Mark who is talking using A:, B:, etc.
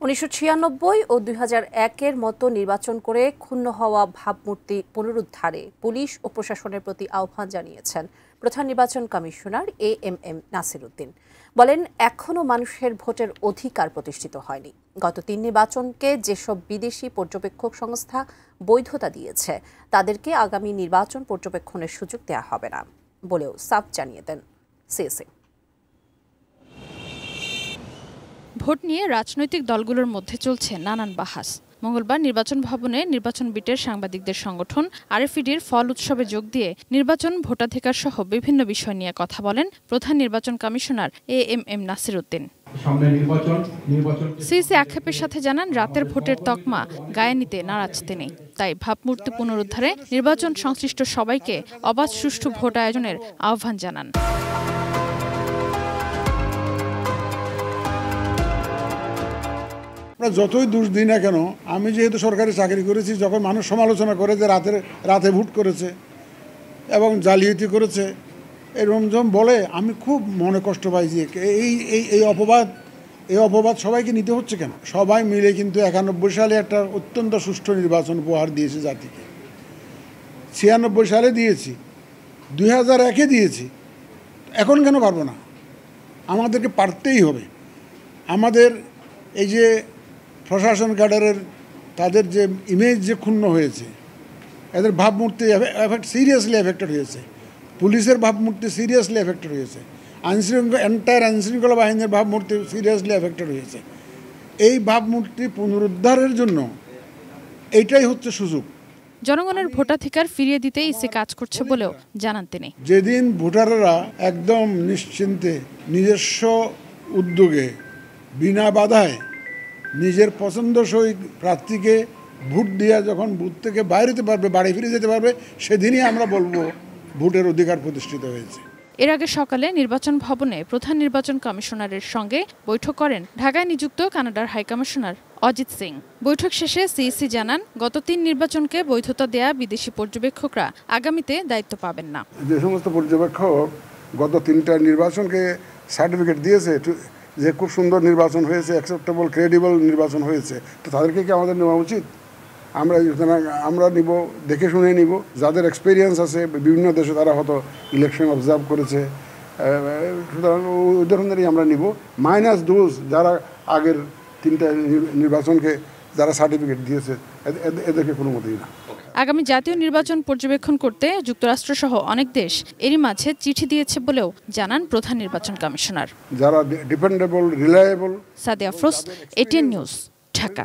A: 1996 ও 2001-এর মতো নির্বাচন করে ক্ষুণ্ণ হওয়া ভাবমূর্তি পুনরুদ্ধারে পুলিশ ও প্রশাসনের প্রতি আহ্বান জানিয়েছেন প্রধান নির্বাচন কমিশনার এএমএম নাসির উদ্দিন। বলেন, এখনও মানুষের ভোটের অধিকার প্রতিষ্ঠিত হয়নি। গত 3 নির্বাচনকে যেসব বিদেশি পর্যবেক্ষক সংস্থা বৈধতা দিয়েছে তাদেরকে আগামী নির্বাচন পর্যবেক্ষণের সুযোগ দেওয়া হবে না বলেও সাফ জানিয়ে দেন সিএসি।
B: ভোট নিয়ে রাজনৈতিক দলগুলোর মধ্যে চলছে নানান বাহাস। মঙ্গলবার নির্বাচন ভবনে নির্বাচন বিটের সাংবাদিকদের সংগঠন আরএফইডির ফল উৎসবে যোগ দিয়ে নির্বাচন ভোটাধিকার সহ বিভিন্ন বিষয় নিয়ে কথা বলেন প্রধান নির্বাচন commissioner AMM Nasir Uddin. CEC আক্ষেপের সাথে জানান, রাতের ভোটের তকমা গায়ে নিতে নারাজ তিনি। তাই ভাবমূর্তি পুনরুদ্ধারে নির্বাচন সংশ্লিষ্ট সবাইকে অবাধ সুষ্ঠু ভোট আয়োজনের আহ্বান জানান।
C: যতই দোষ দিই না কেন, আমি যেহেতু সরকারি চাকরি করেছি, যখন মানুষ সমালোচনা করে যে রাতে ভোট করেছে এবং জালিয়াতি করেছে এরকম যখন বলে, আমি খুব মনে কষ্ট পাই যে এই অপবাদ সবাইকে নিতে হচ্ছে কেন। সবাই মিলে কিন্তু 91 সালে একটা অত্যন্ত সুষ্ঠু নির্বাচন উপহার দিয়েছে জাতিকে। 96 সালে দিয়েছি, 2001-এ দিয়েছি, এখন কেন পারবো না? আমাদেরকে পারতেই হবে। আমাদের এই যে প্রশাসন ক্যাডারের তাদের যে ইমেজ যে ক্ষুণ্ণ হয়েছে, এদের ভাবমূর্তি সিরিয়াসলি এফেক্টেড হয়েছে, পুলিশের ভাবমূর্তি সিরিয়াসলি এফেক্টেড হয়েছে, আইনশৃঙ্খলা বাহিনীর ভাবমূর্তি সিরিয়াসলি এফেক্টেড হয়েছে। এই ভাবমূর্তি পুনরুদ্ধারের জন্য এইটাই হচ্ছে সুযোগ।
B: জনগণের ভোটাধিকার ফিরিয়ে দিতে ইসি কাজ করছে বলেও জানান তিনি।
C: যেদিন ভোটাররা একদম নিশ্চিন্তে নিজস্ব উদ্যোগে বিনা বাধায় নিজের পছন্দসই প্রার্থীকে ভোট দিয়ে যখন বুথ থেকে বাইরে যেতে পারবে, বাড়ি ফিরে যেতে পারবে, সেদিনই আমরা বলবো ভোটের অধিকার প্রতিষ্ঠিত হয়েছে।
B: এর আগে সকালে নির্বাচন ভবনে প্রধান নির্বাচন কমিশনারের সঙ্গে বৈঠক করেন ঢাকায় নিযুক্ত কানাডার হাইকমিশনার অজিত সিং। বৈঠক শেষে সিইসি জানান, গত 3 নির্বাচনকে বৈধতা দেয়া বিদেশি পর্যবেক্ষকরা আগামীতে দায়িত্ব পাবেন না।
C: যে সমস্ত পর্যবেক্ষক গত 3টা নির্বাচনকে সার্টিফিকেট দিয়েছে যে খুব সুন্দর নির্বাচন হয়েছে, অ্যাকসেপ্টেবল ক্রেডিবল নির্বাচন হয়েছে, তো তাদেরকে কি আমাদের নেওয়া উচিত? আমরা নিব, দেখে শুনে নিব। যাদের এক্সপিরিয়েন্স আছে বিভিন্ন দেশে, তারা হয়তো ইলেকশন অবজার্ভ করেছে, সুতরাং ওই ধরনেরই আমরা নিব, মাইনাস দোজ যারা আগের 3টা নির্বাচনকে যারা সার্টিফিকেট দিয়েছে, এদেরকে কোনো মতেই না।
B: আগামী জাতীয় নির্বাচন পর্যবেক্ষণ করতে যুক্তরাষ্ট্রসহ অনেক দেশ এরই মাঝে চিঠি দিয়েছে বলেও জানান প্রধান নির্বাচন কমিশনার।
C: যারা dependable, reliable.
B: Sadia Afroz, ATN news, Dhaka.